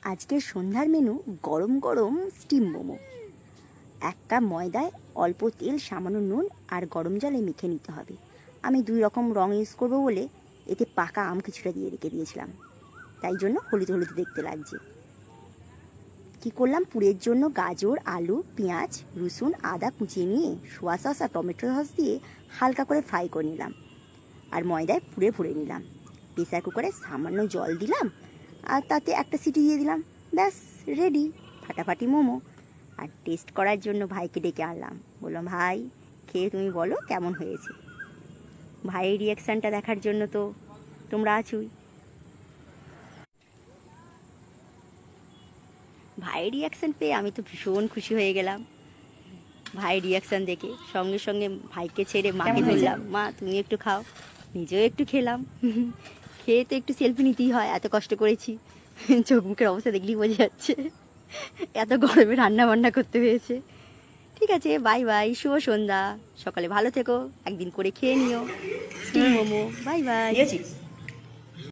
আজকের সন্ধ্যার মেনু গরম গরম স্টিম মোমো। 1 কাপ ময়দায় অল্প তেল, সামান্য নুন আর গরম জলে মেখে নিতে হবে। আমি 2 রকম রং ইউজ করবো বলে এতে পাকা আম কিছুটা দিয়ে রেখে দিয়েছিলাম, তাই জন্য হলুদ হলুদ দেখতে লাগছে। কি করলাম, পুরের জন্য গাজর, আলু, পেঁয়াজ, রসুন, আদা কুচিয়ে নিয়ে সোয়া সস আর টমেটো সস দিয়ে হালকা করে ফ্রাই করে নিলাম আর ময়দায় পুরে ভরে নিলাম। প্রেসার কুকারে সামান্য জল দিলাম আর তাতে একটা সিটি দিয়ে দিলাম, ব্যাস রেডি ফাটাফাটি মোমো। আর টেস্ট করার জন্য ভাইকে ডেকে আনলাম, বললাম ভাই খেয়ে তুমি বলো কেমন হয়েছে। ভাইয়ের রিয়াকশানটা দেখার জন্য তো তোমরা আছোই। ভাইয়ের রিয়াকশান পেয়ে আমি তো ভীষণ খুশি হয়ে গেলাম। ভাইয়ের রিয়াকশান দেখে সঙ্গে সঙ্গে ভাইকে ছেড়ে মাকে ধরলাম, মা তুমি একটু খাও। নিজেও একটু খেলাম। খেয়ে তো একটু সেলফি নিতেই হয়, এত কষ্ট করেছি। চোখ মুখের অবস্থা দেখলেই বোঝা যাচ্ছে এত গরমে রান্না বান্না করতে হয়েছে। ঠিক আছে, বাই বাই, শুভ সন্ধ্যা। সকালে ভালো থেকো, একদিন করে খেয়ে নিও স্টিম মোমো। Bye bye.